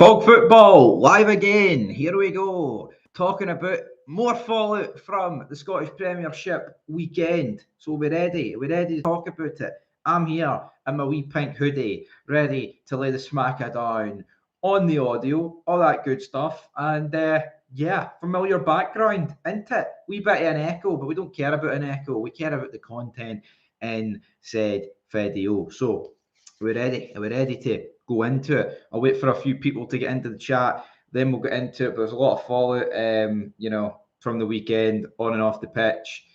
Talk football live again. Here we go. Talking about more fallout from the Scottish Premiership weekend. So we're ready. We're ready to talk about it. I'm here in my wee pink hoodie, ready to lay the smacker down on the audio, all that good stuff. And familiar background, isn't it? Wee bit of an echo, but we don't care about an echo. We care about the content in said video. So we're ready. We're ready to go into it. I'll wait for a few people to get into the chat, then we'll get into it. But there's a lot of fallout, from the weekend on and off the pitch.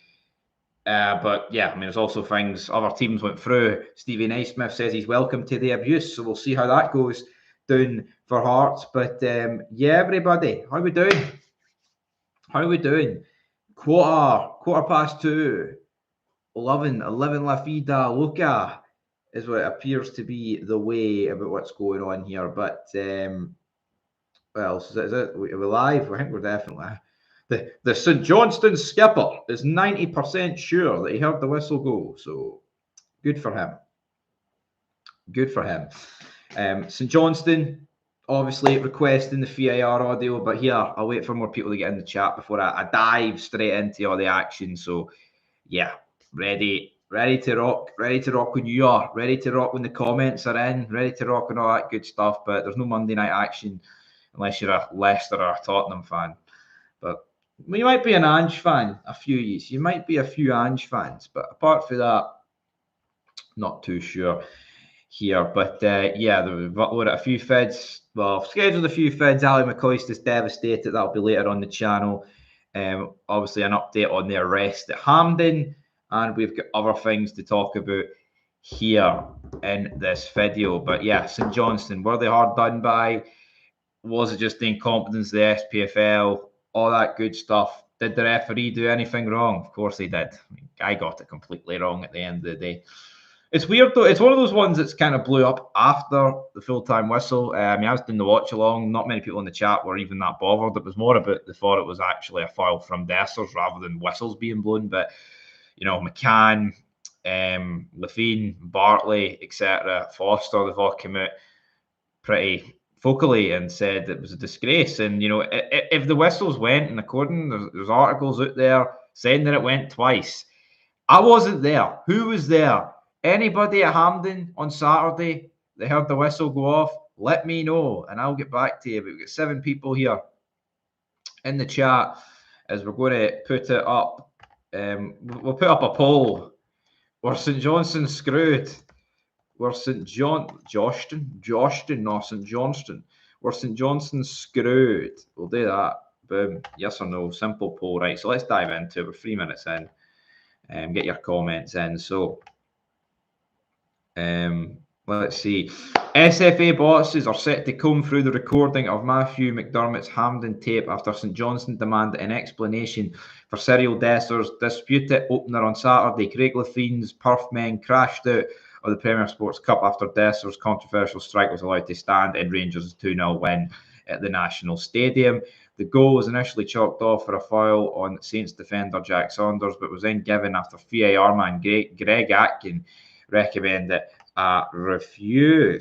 But yeah, I mean, there's also things other teams went through. Stevie Naismith says he's welcome to the abuse, so we'll see how that goes down for Hearts. But everybody, how are we doing? How are we doing? Quarter past 2. 11 La Fida Luca is what appears to be the way about what's going on here. But is it? Are we live? I think we're definitely. The St Johnstone skipper is 90% sure that he heard the whistle go. So good for him. Good for him. St Johnstone obviously requesting the VAR audio, but here I'll wait for more people to get in the chat before I dive straight into all the action. So yeah, ready to rock when you are, ready to rock when the comments are in, ready to rock and all that good stuff. But there's no Monday night action unless you're a Leicester or a Tottenham fan. But you might be an Ange fan, a few years. You might be a few Ange fans, but apart from that, not too sure here. But we've uploaded a few feeds. Well, I've scheduled a few feeds. Ali McCoist is devastated. That'll be later on the channel. Obviously, an update on the arrest at Hampden. And we've got other things to talk about here in this video. But yeah, St Johnstone, were they hard done by? Was it just the incompetence of the SPFL? All that good stuff. Did the referee do anything wrong? Of course he did. I got it completely wrong at the end of the day. It's weird though. It's one of those ones that's kind of blew up after the full-time whistle. I was doing the watch along. Not many people in the chat were even that bothered. It was more about they thought it was actually a foul from Dessers rather than whistles being blown. But McCann, Lafine, Bartley, etc., Foster, they've all come out pretty vocally and said it was a disgrace. And if the whistles went, and according there's articles out there saying that it went twice. I wasn't there. Who was there? Anybody at Hampden on Saturday they heard the whistle go off? Let me know and I'll get back to you. But we've got 7 people here in the chat as we're going to put it up. We'll put up a poll. Were St Johnstone screwed? Were St Johnstone? Were St Johnstone screwed? We'll do that. Boom. Yes or no? Simple poll. Right. So let's dive into it. We're 3 minutes in. Get your comments in. So let's see. SFA bosses are set to comb through the recording of Matthew McDermott's Hampden tape after St Johnstone demanded an explanation for Cyril Dessers' disputed opener on Saturday. Craig Lafine's Perth men crashed out of the Premier Sports Cup after Dessers' controversial strike was allowed to stand in Rangers' 2-0 win at the National Stadium. The goal was initially chalked off for a foul on Saints defender Jack Saunders, but was then given after VAR man Greg Atkin recommended a review.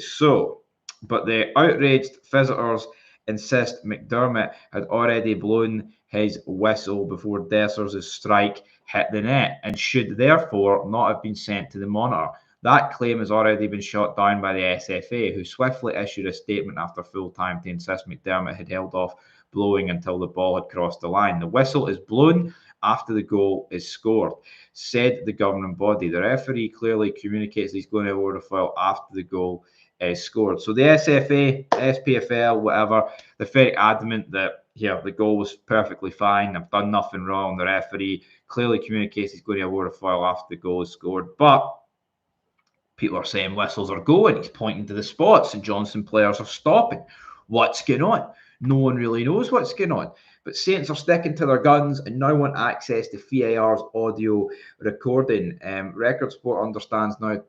But the outraged visitors insist McDermott had already blown his whistle before Dessers' strike hit the net and should therefore not have been sent to the monitor. That claim has already been shot down by the SFA, who swiftly issued a statement after full time to insist McDermott had held off blowing until the ball had crossed the line. The whistle is blown after the goal is scored, said the governing body. The referee clearly communicates he's going to award a foul after the goal is scored. So the SFA, SPFL, whatever, they're very adamant that the goal was perfectly fine. I've done nothing wrong. The referee clearly communicates he's going to award a foul after the goal is scored. But people are saying whistles are going. He's pointing to the spots and Johnstone players are stopping. What's going on? No one really knows what's going on. But Saints are sticking to their guns and now want access to VAR's audio recording. Record Sport understands now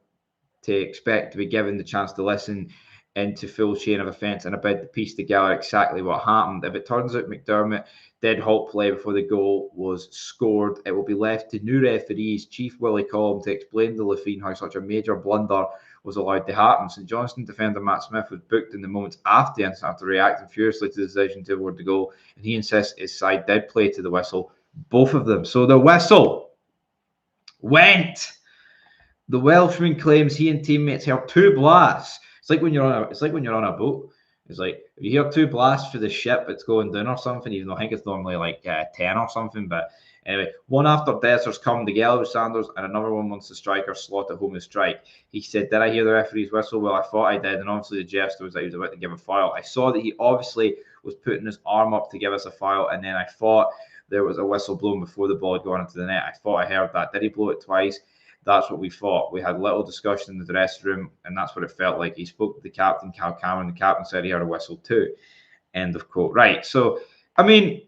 to expect to be given the chance to listen into full chain of events and about to piece together exactly what happened. If it turns out McDermott did halt play before the goal was scored, it will be left to new referees, Chief Willie Collum, to explain to Lafine how such a major blunder was allowed to happen. St Johnstone defender Matt Smith was booked in the moments after the incident after reacting furiously to the decision to award the goal, and he insists his side did play to the whistle, both of them. So the whistle went. The Welshman claims he and teammates heard 2 blasts. It's like when you're on a boat. It's like if you hear 2 blasts for the ship that's going down or something, even though I think it's normally like 10 or something. But anyway, one after Dessers come together with Sanders, and another one once the striker slot at home and strike. He said, "Did I hear the referee's whistle?" Well, I thought I did, and obviously the gesture was that he was about to give a foul. I saw that he obviously was putting his arm up to give us a foul, and then I thought there was a whistle blown before the ball had gone into the net. I thought I heard that. Did he blow it twice? That's what we thought. We had little discussion in the dressing room, and that's what it felt like. He spoke to the captain, Cal Cameron. The captain said he heard a whistle too. End of quote. Right. So, I mean,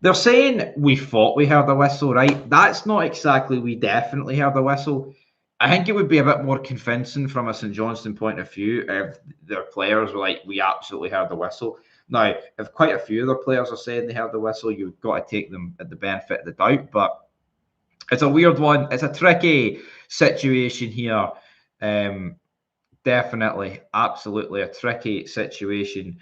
they're saying we thought we heard a whistle, right? That's not exactly we definitely heard a whistle. I think it would be a bit more convincing from a St Johnstone point of view if their players were like, we absolutely heard the whistle. Now, if quite a few of their players are saying they heard the whistle, you've got to take them at the benefit of the doubt. But it's a weird one. It's a tricky situation here. Definitely, absolutely a tricky situation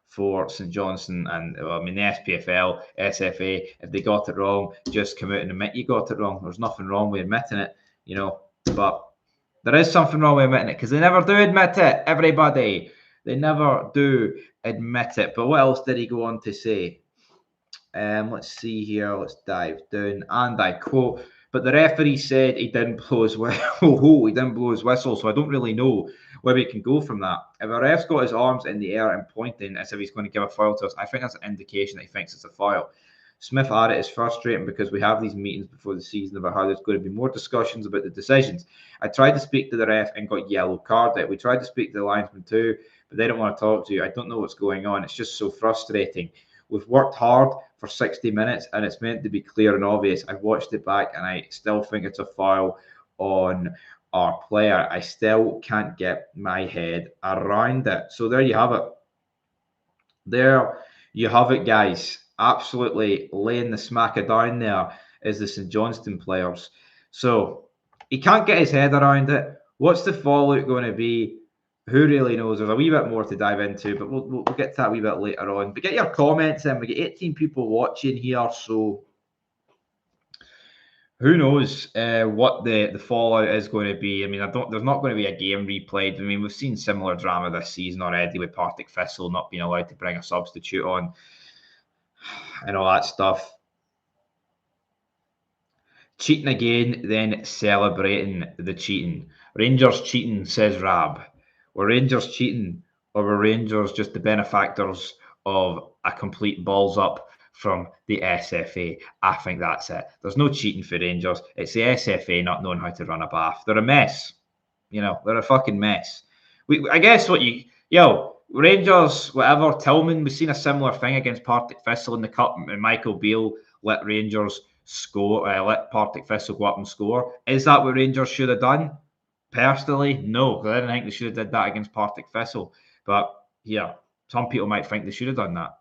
for St Johnstone. And well, I mean, the SPFL, SFA, if they got it wrong, just come out and admit you got it wrong. There's nothing wrong with admitting it, you know. But there is something wrong with admitting it because they never do admit it, everybody. They never do admit it. But what else did he go on to say? Let's see here. Let's dive down. And I quote, "But the referee said he didn't blow his whistle. He didn't blow his whistle, so I don't really know where we can go from that. If a ref's got his arms in the air and pointing as if he's going to give a foul to us, I think that's an indication that he thinks it's a foul." Smith added, "It's frustrating because we have these meetings before the season about how there's going to be more discussions about the decisions. I tried to speak to the ref and got yellow carded. We tried to speak to the linesman too, but they don't want to talk to you. I don't know what's going on. It's just so frustrating. We've worked hard for 60 minutes and it's meant to be clear and obvious. I've watched it back and I still think it's a foul on our player. I still can't get my head around it." So there you have it. There you have it, guys. Absolutely laying the smacker down there is the St Johnstone players. So he can't get his head around it. What's the fallout going to be? Who really knows? There's a wee bit more to dive into, but we'll get to that a wee bit later on. But get your comments in. We get 18 people watching here, so who knows what the fallout is going to be. I mean, there's not going to be a game replayed. I mean, we've seen similar drama this season already with Partick Thistle not being allowed to bring a substitute on and all that stuff. Cheating again, then celebrating the cheating. Rangers cheating, says Rab. Were Rangers cheating, or were Rangers just the benefactors of a complete balls up from the SFA? I think that's it. There's no cheating for Rangers. It's the SFA not knowing how to run a bath. They're a mess. You know, they're a fucking mess. I guess Rangers, whatever, Tillman, we've seen a similar thing against Partick Thistle in the Cup, and Michael Beale let Rangers score, let Partick Thistle go up and score. Is that what Rangers should have done? Personally, no, because I didn't think they should have did that against Partick Thistle. But yeah, some people might think they should have done that.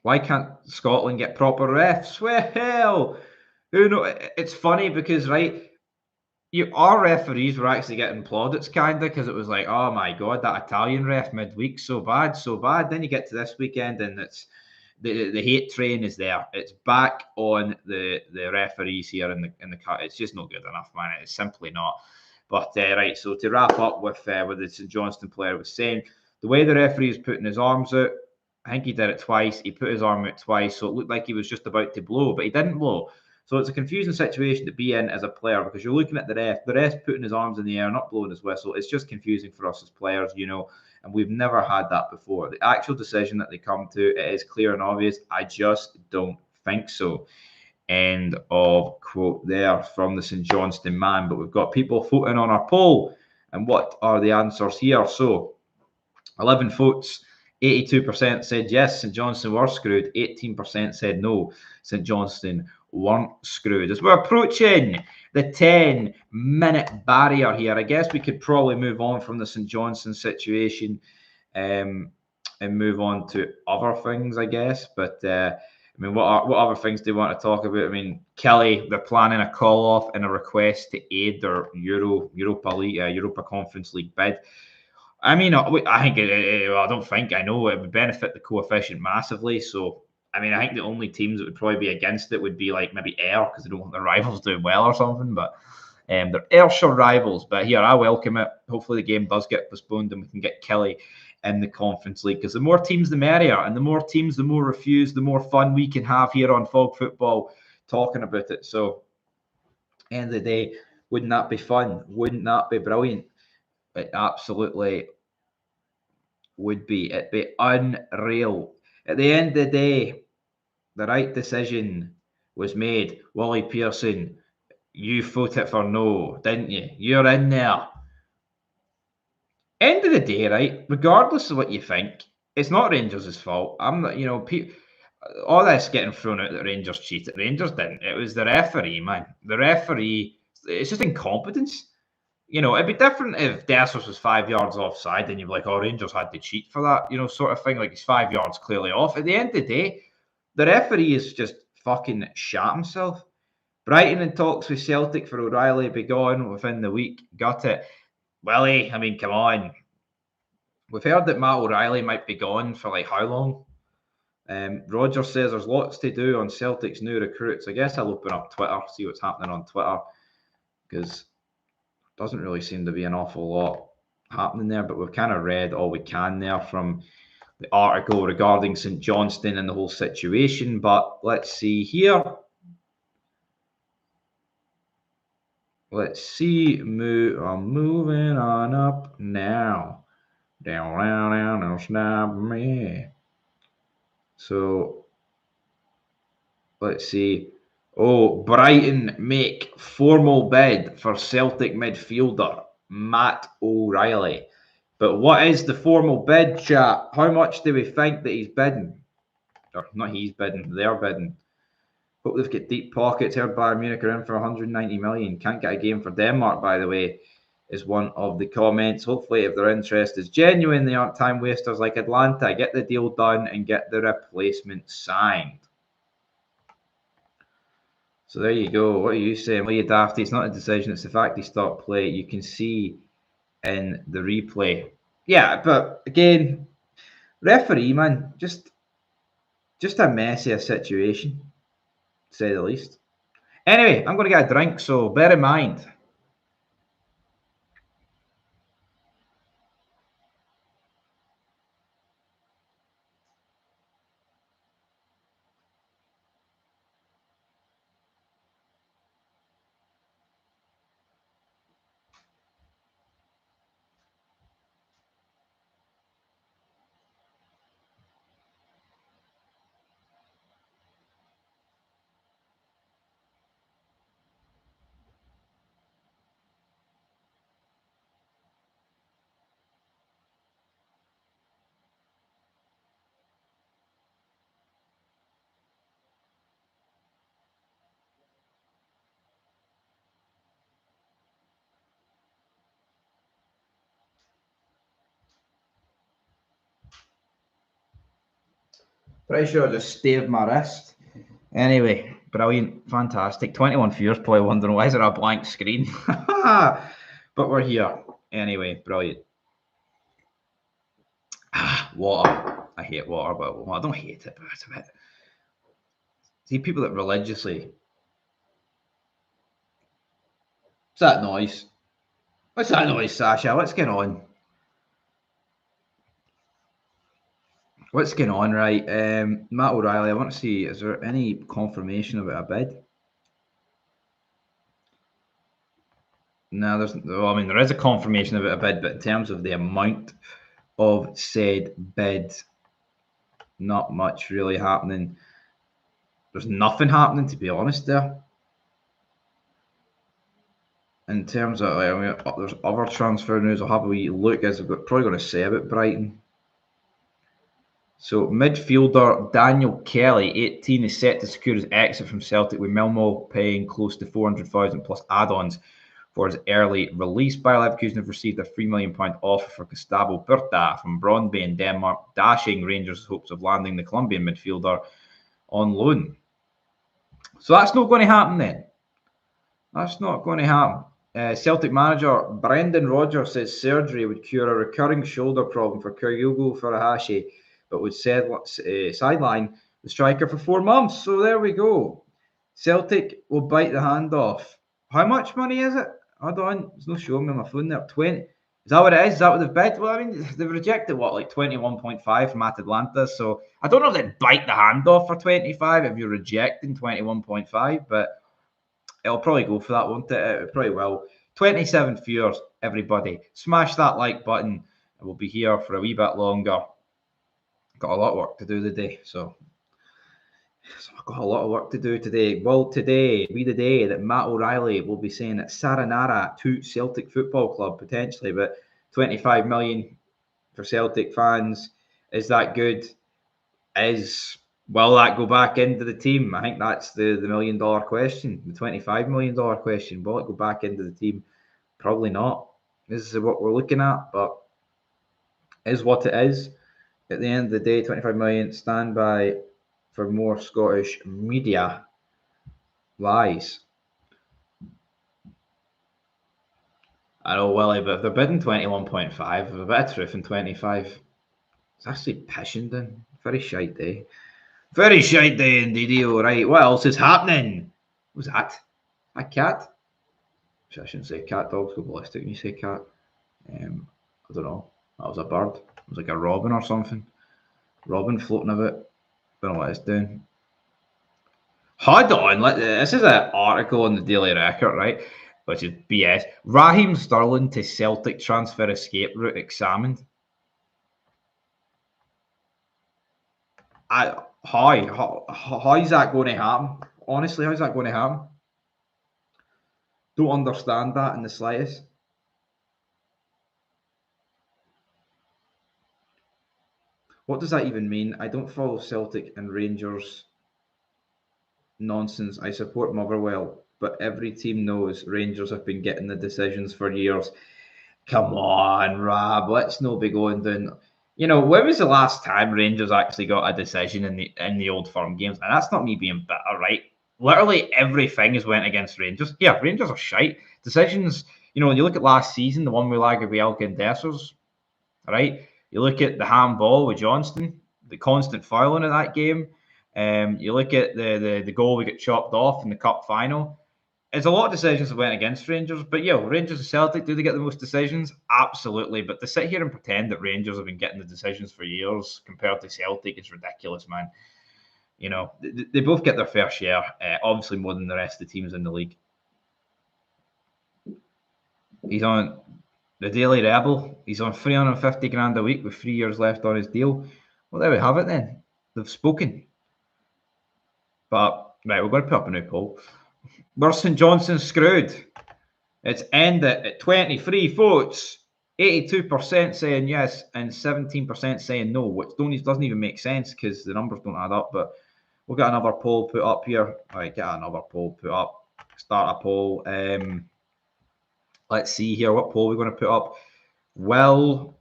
Why can't Scotland get proper refs? Well, who knows? It's funny because, right, our referees were actually getting plaudits, kind of, because it was like, oh my God, that Italian ref midweek, so bad, so bad. Then you get to this weekend and it's the hate train is there. It's back on the referees here in the cut. It's just not good enough, man. It's simply not. But right, so to wrap up with the St Johnstone player was saying, the way the referee is putting his arms out, I think he did it twice. He put his arm out twice, so it looked like he was just about to blow, but he didn't blow. So it's a confusing situation to be in as a player because you're looking at the ref's putting his arms in the air, not blowing his whistle. It's just confusing for us as players, you know, and we've never had that before. The actual decision that they come to, it is clear and obvious. I just don't think so. End of quote there from the St Johnstone man. But we've got people voting on our poll. And what are the answers here? So 11 votes. 82% said yes, St Johnstone were screwed. 18% said no, St Johnstone weren't screwed. As we're approaching the 10-minute barrier here, I guess we could probably move on from the St Johnstone situation and move on to other things, I guess. But I mean, what other things do you want to talk about? I mean, Kelly, they're planning a call off and a request to aid their Europa Conference League bid. I mean, I think I don't think I know it would benefit the coefficient massively. So, I mean, I think the only teams that would probably be against it would be like maybe Ayr because they don't want their rivals doing well or something. But they're Ayrshire rivals. But here, I welcome it. Hopefully, the game does get postponed and we can get Kelly in the Conference League because the more teams, the merrier, and the more teams, the more refused, the more fun we can have here on Fog Football talking about it. So, end of the day, wouldn't that be fun? Wouldn't that be brilliant? It absolutely would be. It'd be unreal. At the end of the day, the right decision was made. Wally Pearson, you voted for no, didn't you? You're in there. End of the day, right? Regardless of what you think, it's not Rangers' fault. I'm not, all this getting thrown out that Rangers cheated. Rangers didn't. It was the referee, man. The referee, it's just incompetence. It'd be different if Dessers was 5 yards offside and you'd be like, oh, Rangers had to cheat for that, sort of thing. Like, he's 5 yards clearly off. At the end of the day, the referee is just fucking shat himself. Brighton in talks with Celtic for O'Reilly to be gone within the week. Got it. Willie, I mean, come on. We've heard that Matt O'Reilly might be gone for like how long? Roger says there's lots to do on Celtic's new recruits. I guess I'll open up Twitter, see what's happening on Twitter, because doesn't really seem to be an awful lot happening there, but we've kind of read all we can there from the article regarding St Johnstone and the whole situation. But let's see here. Let's see. I'm moving on up now. Down, snap me. So let's see. Oh, Brighton make formal bid for Celtic midfielder Matt O'Reilly. But what is the formal bid, chat? How much do we think that he's bidding? Or not he's bidding, they're bidding. Hope they've got deep pockets. Heard Bayern Munich are in for 190 million. Can't get a game for Denmark, by the way, is one of the comments. Hopefully, if their interest is genuine, they aren't time wasters like Atlanta. Get the deal done and get the replacement signed. So there you go. What are you saying? Well, you dafty. It's not a decision. It's the fact he stopped play. You can see in the replay. Yeah, but again, referee, man, just a messier situation, to say the least. Anyway, I'm going to get a drink, so bear in mind. Pretty sure I just staved my wrist. Anyway, brilliant, fantastic. 21 viewers probably wondering why is there a blank screen? But we're here. Anyway, brilliant. Water. I hate water, but well, I don't hate it, but it's a bit. See, people that religiously. What's that noise? What's that noise, Sasha? What's going on? What's going on, right? Matt O'Reilly, I want to see, is there any confirmation about a bid? No, there's. Well, I mean, there is a confirmation about a bid, but in terms of the amount of said bid, not much really happening. There's nothing happening, to be honest, there. In terms of, I mean, there's other transfer news. I'll have a wee look, as I've probably going to say about Brighton. So midfielder Daniel Kelly, 18, is set to secure his exit from Celtic, with Malmo paying close to 400,000 plus add-ons for his early release. Bayer Leverkusen have received a £3 million offer for Gustavo Berta from Brøndby in Denmark, dashing Rangers' hopes of landing the Colombian midfielder on loan. So that's not going to happen then. That's not going to happen. Celtic manager Brendan Rodgers says surgery would cure a recurring shoulder problem for Kyogo Furuhashi, but would sideline the striker for 4 months. So there we go. Celtic will bite the hand off. How much money is it? Hold on. It's not showing me on my phone there. 20. Is that what it is? Is that what they've bid? Well, I mean, they've rejected what, like 21.5 from Atalanta. So I don't know if they'd bite the hand off for 25 if you're rejecting 21.5, but it'll probably go for that, won't it? It probably will. 27 viewers, everybody. Smash that like button. We'll be here for a wee bit longer. Got a lot of work to do today, so I've got a lot of work to do today. Well, today be the day that Matt O'Reilly will be saying that Saranara to Celtic Football Club potentially, but 25 million for Celtic fans, is that good? Will that go back into the team? I think that's the $1 million question, the $25 million question. Will it go back into the team? Probably not. This is what we're looking at, but is what it is. At the end of the day, 25 million. Stand by for more Scottish media lies. I know, Willie, but if they're bidding 21.5, there's a bit of truth in 25. It's actually Pishenden. Very shite day. Very shite day indeed. All right. What else is happening? What was that? A cat? I shouldn't say cat. Dogs go ballistic when you say cat. I don't know. That was a bird. It was like a robin or something. Robin floating about. Don't know what it's doing. Hold on. This is an article on the Daily Record, right? Which is BS. Raheem Sterling to Celtic transfer escape route examined. How is that going to happen? Honestly, how's that going to happen? Don't understand that in the slightest. What does that even mean? I don't follow Celtic and Rangers nonsense. I support Motherwell, but every team knows Rangers have been getting the decisions for years. Come on, Rab, let's not be going down. You know, when was the last time Rangers actually got a decision in the Old Firm games? And that's not me being bitter, right? Literally everything has went against Rangers. Yeah, Rangers are shite. Decisions, you know, when you look at last season, the one with Lagerbielke and Dessers, right? You look at the handball with Johnston, the constant fouling in that game. You look at the goal we get chopped off in the cup final. There's a lot of decisions that went against Rangers, but Rangers and Celtic, do they get the most decisions? Absolutely. But to sit here and pretend that Rangers have been getting the decisions for years compared to Celtic is ridiculous, man. You know, they both get their fair share, obviously more than the rest of the teams in the league. He's on the Daily Rebel. He's on 350 grand a week with 3 years left on his deal. Well, there we have it then. They've spoken. But, right, we're going to put up a new poll. Were St Johnstone screwed? It's ended at 23 votes. 82% saying yes and 17% saying no, which doesn't even make sense because the numbers don't add up. But we'll get another poll put up here. All right, get another poll put up. Start a poll. Let's see here. What poll we're going to put up? Will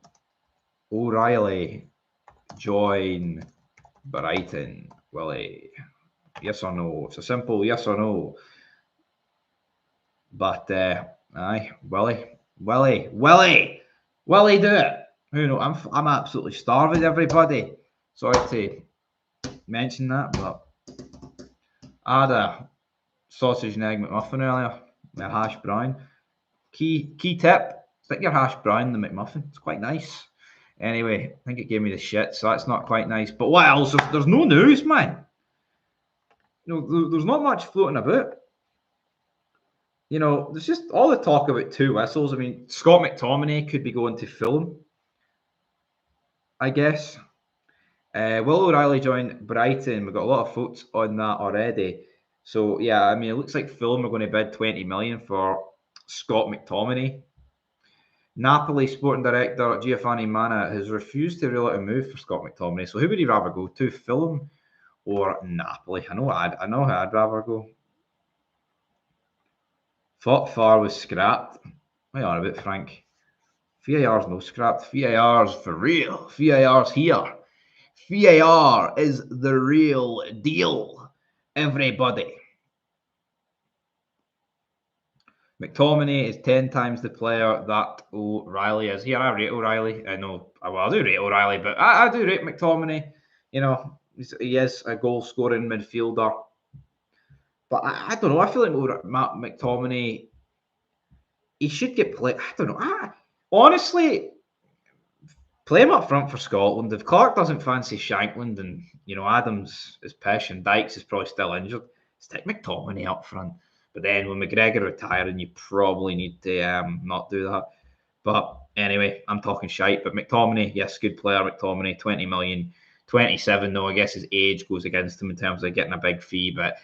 O'Reilly join Brighton? Willie? Yes or no? It's a simple yes or no. But aye, Willie, do it. Who knows? I'm absolutely starving, everybody. Sorry to mention that, but I had a sausage and egg McMuffin earlier, a hash brown. Key tip: stick your hash brown in the McMuffin. It's quite nice. Anyway, I think it gave me the shit, so that's not quite nice. But what else? There's no news, man. You know, there's not much floating about. You know, there's just all the talk about 2 whistles. I mean, Scott McTominay could be going to Fulham, I guess. Will O'Reilly join Brighton? We've got a lot of votes on that already. So, yeah, I mean, it looks like Fulham are going to bid 20 million for Scott McTominay. Napoli sporting director Giovanni Manna has refused to rule out a move for Scott McTominay. So, who would he rather go to, Fulham or Napoli? I know who I'd rather go. Thought VAR was scrapped. What are you on about, Frank? VAR's no scrapped. VAR's for real. VAR's here. VAR is the real deal, everybody. McTominay is 10 times the player that O'Reilly is. Yeah, I rate O'Reilly. I know, well, I do rate O'Reilly, but I do rate McTominay. You know, he is a goal-scoring midfielder. But I don't know. I feel like McTominay, he should get played. I don't know. Honestly, play him up front for Scotland. If Clark doesn't fancy Shankland and, Adams is pish and Dykes is probably still injured, stick McTominay up front. But then when McGregor retiring, you probably need to not do that. But anyway, I'm talking shite. But McTominay, yes, good player. McTominay, 20 million, 27 though. I guess his age goes against him in terms of getting a big fee. But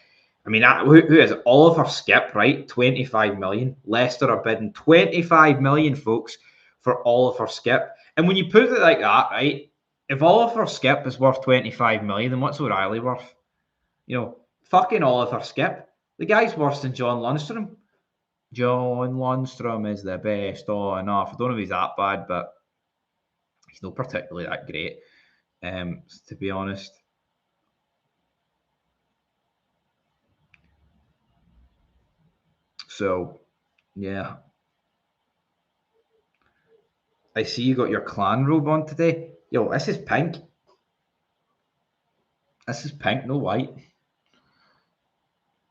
I mean, who is it? Oliver Skip, right? 25 million. Leicester are bidding 25 million, folks, for Oliver Skip. And when you put it like that, right? If Oliver Skip is worth 25 million, then what's O'Reilly worth? Fucking Oliver Skip. The guy's worse than John Lundstrom. John Lundstrom is the best on off. I don't know if he's that bad, but he's not particularly that great, to be honest. So, yeah. I see you got your clan robe on today. Yo, this is pink. This is pink, no white.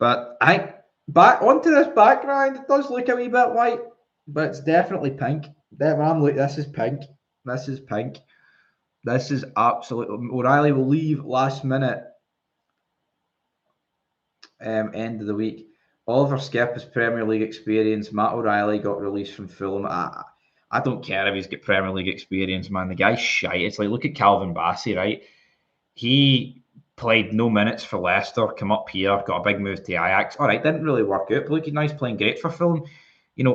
But back onto this background, it does look a wee bit white, but it's definitely pink. This is pink. This is pink. This is absolutely. O'Reilly will leave last minute. End of the week. Oliver Skip is Premier League experience. Matt O'Reilly got released from Fulham. I don't care if he's got Premier League experience, man. The guy's shite. It's like, look at Calvin Bassey, right? He played no minutes for Leicester, come up here, got a big move to Ajax. All right, didn't really work out, but look, he's playing great for Fulham.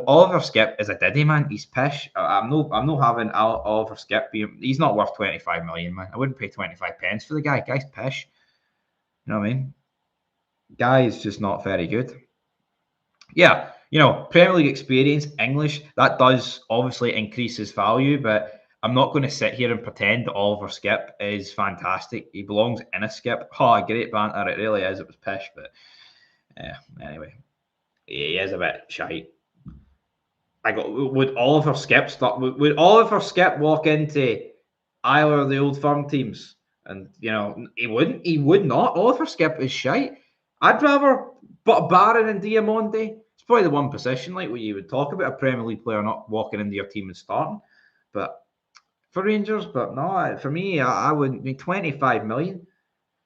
Oliver Skip is a diddy, man. He's pish. I'm not having Oliver Skip be. He's not worth 25 million, man. I wouldn't pay 25 pence for the guy. Guy's pish. You know what I mean? Guy is just not very good. Yeah, Premier League experience, English, that does obviously increase his value, but I'm not going to sit here and pretend that Oliver Skip is fantastic. He belongs in a Skip. Oh, great banter. It really is. It was pish, but anyway, he is a bit shite. Would Oliver Skip walk into either of the Old Firm teams? And he wouldn't. He would not. Oliver Skip is shite. I'd rather put Barron and Diamonde. It's probably the one position like what you would talk about a Premier League player not walking into your team and starting. But for Rangers, but no, for me, I wouldn't be 25 million.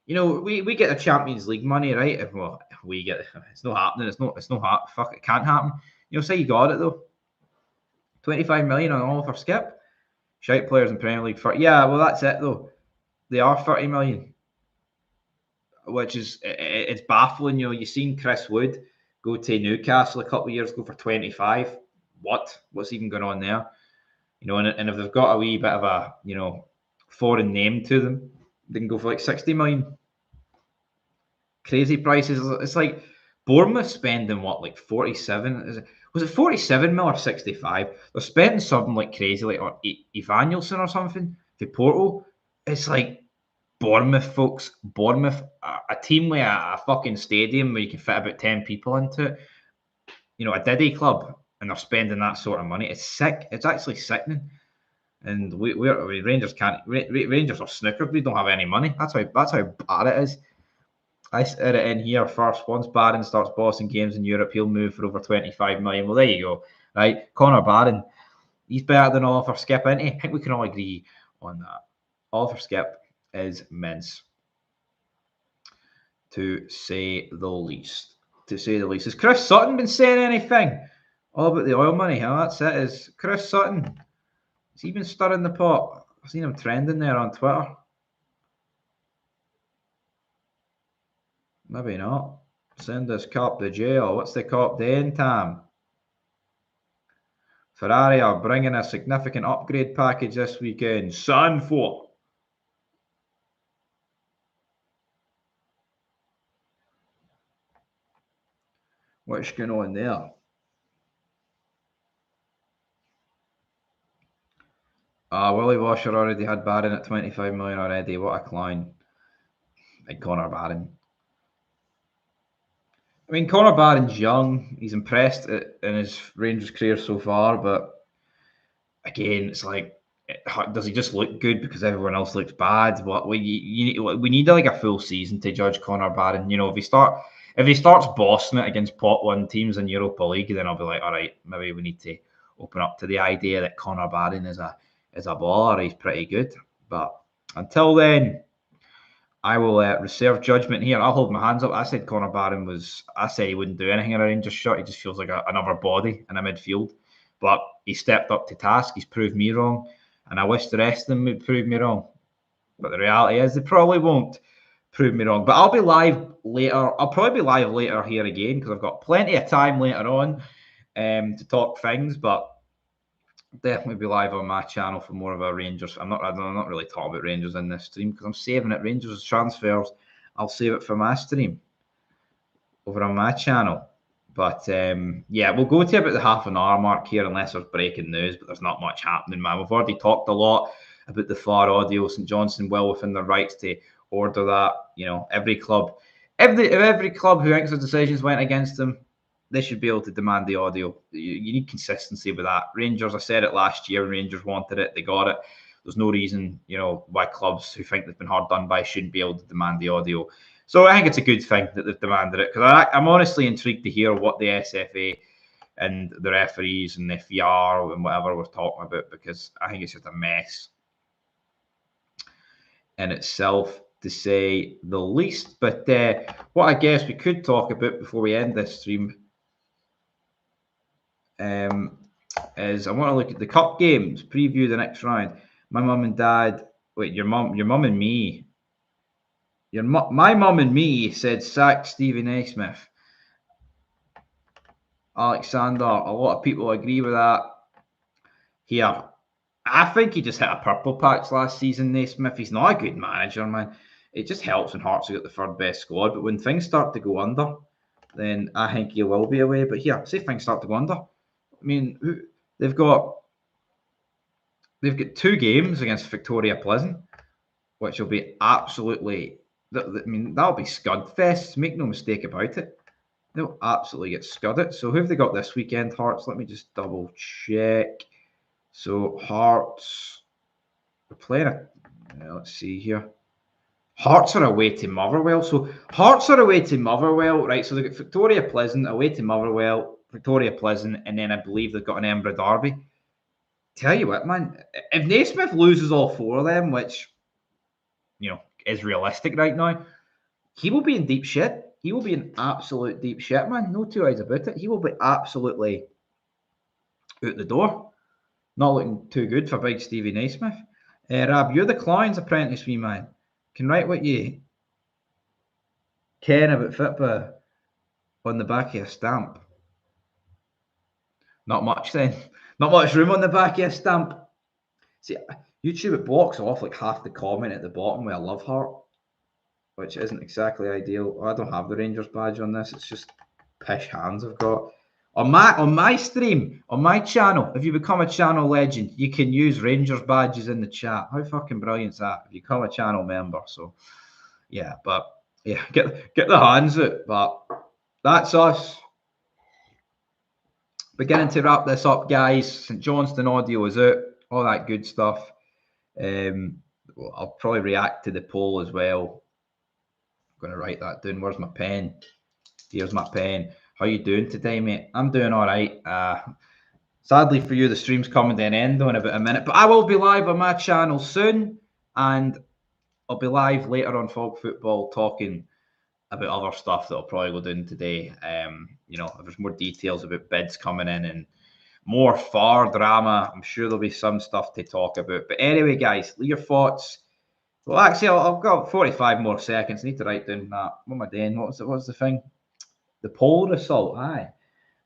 We get the Champions League money, right? Well, we get it's not happening. It's not fuck. It can't happen. Say you got it though. 25 million on Oliver Skip. Shite players in Premier League for well, that's it though. They are 30 million, which is it's baffling. You've seen Chris Wood go to Newcastle a couple of years ago for 25. What's even going on there? And if they've got a wee bit of a foreign name to them, they can go for like 60 million. Crazy prices. It's like Bournemouth spending like 47? Was it 47 mil or 65? They're spending something like crazy, like Evanilson or something to Porto. It's like Bournemouth, folks. Bournemouth, a team with a fucking stadium where you can fit about 10 people into it. A Diddy club, and they're spending that sort of money. It's sick. It's actually sickening. And Rangers can't. Rangers are snookered. We don't have any money. That's how bad it is. I said it in here first. Once Barron starts bossing games in Europe, he'll move for over 25 million. Well, there you go. Right, Connor Barron, he's better than Oliver Skip, isn't he? I think we can all agree on that. Oliver Skip is mince, to say the least. Has Chris Sutton been saying anything? All about the oil money, huh? That's it. Is Chris Sutton? Has he been stirring the pot? I've seen him trending there on Twitter. Maybe not. Send this cop to jail. What's the cop doing, Tam? Ferrari are bringing a significant upgrade package this weekend. Sanford. What's going on there? Willie Washer already had Barron at 25 million already. What a clown. Big Connor Barron. I mean, Connor Barron's young. He's impressed in his Rangers career so far, but again, it's like, does he just look good because everyone else looks bad? What we need like a full season to judge Connor Barron. You know, if he starts bossing it against pot one teams in Europa League, then I'll be like, all right, maybe we need to open up to the idea that Connor Barron is a baller. He's pretty good, but until then, I will reserve judgment here. I'll hold my hands up. I said Connor Barron I said he wouldn't do anything in a Rangers shirt. He just feels like another body in a midfield. But he stepped up to task. He's proved me wrong. And I wish the rest of them would prove me wrong. But the reality is they probably won't prove me wrong. But I'll be live later. I'll probably be live later here again because I've got plenty of time later on to talk things. But definitely be live on my channel for more of our Rangers. I'm not really talking about Rangers in this stream because I'm saving it. Rangers transfers, I'll save it for my stream over on my channel. But yeah, we'll go to about the half an hour mark here unless there's breaking news, but there's not much happening, man. We've already talked a lot about the VAR audio. St Johnstone well within their rights to order that. You know, every club who thinks their decisions went against them, they should be able to demand the audio. You need consistency with that. Rangers, I said it last year, Rangers wanted it, they got it. There's no reason, you know, why clubs who think they've been hard done by shouldn't be able to demand the audio. So I think it's a good thing that they've demanded it because I'm honestly intrigued to hear what the SFA and the referees and the FAR and whatever we're talking about because I think it's just a mess in itself, to say the least. But what I guess we could talk about before we end this stream is I want to look at the cup games, preview the next round. My mum and dad, your mum and me. My mum and me said sack Stevie Naismith. Alexander, a lot of people agree with that. Here, I think he just hit a purple patch last season, Naismith. He's not a good manager, man. It just helps when Hearts have got the third best squad, but when things start to go under, then I think he will be away. But here, say things start to go under. I mean, they've got 2 games against Victoria Pleasant, which will be absolutely, I mean, that'll be scud fest. Make no mistake about it. They'll absolutely get scudded. So who have they got this weekend, Hearts? Let me just double check. So Hearts, we're playing let's see here. Hearts are away to Motherwell. So Hearts are away to Motherwell, right? So they've got Victoria Pleasant away to Motherwell, Victoria Pleasant, and then I believe they've got an Edinburgh Derby. Tell you what, man, if Naismith loses all 4 of them, which, you know, is realistic right now, he will be in deep shit. He will be in absolute deep shit, man. No 2 ways about it. He will be absolutely out the door. Not looking too good for big Stevie Naismith. Rab, you're the Clynes apprentice, wee man. Can write what you can about football on the back of your stamp. Not much then. Not much room on the back of your stamp. See, YouTube, it blocks off like half the comment at the bottom with a love heart, which isn't exactly ideal. I don't have the Rangers badge on this. It's just pish hands I've got. On my stream, on my channel, if you become a channel legend, you can use Rangers badges in the chat. How fucking brilliant is that? If you become a channel member. So, yeah, but yeah, get the hands out. But that's us. Beginning to wrap this up, guys. St Johnstone audio is out. All that good stuff. I'll probably react to the poll as well. I'm going to write that down. Where's my pen? Here's my pen. How you doing today, mate? I'm doing all right. Sadly for you, the stream's coming to an end in about a minute, but I will be live on my channel soon, and I'll be live later on Fog Football talking about other stuff that I'll probably go down today. You know, if there's more details about bids coming in and more VAR drama, I'm sure there'll be some stuff to talk about. But anyway, guys, leave your thoughts. Well, actually, I've got 45 more seconds. I need to write down that. What am I doing? What's the thing? The poll result. Aye.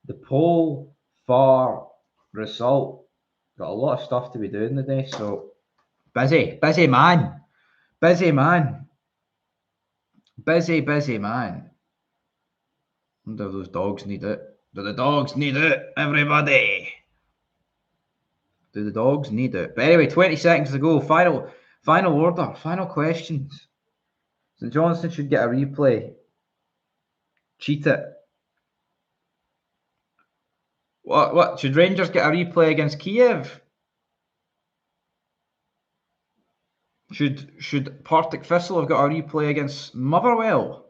The poll for result. Got a lot of stuff to be doing today. So busy man. Busy man. Busy man. I wonder if those dogs need it. Do the dogs need it? Everybody. Do the dogs need it? But anyway, 20 seconds to go. Final order. Final questions. St Johnstone should get a replay. Cheat it. What? Should Rangers get a replay against Kiev? Should Partick Thistle have got a replay against Motherwell?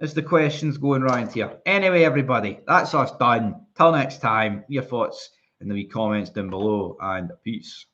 Is the questions going round here. Anyway, everybody, that's us done. Till next time, your thoughts in the wee comments down below, and peace.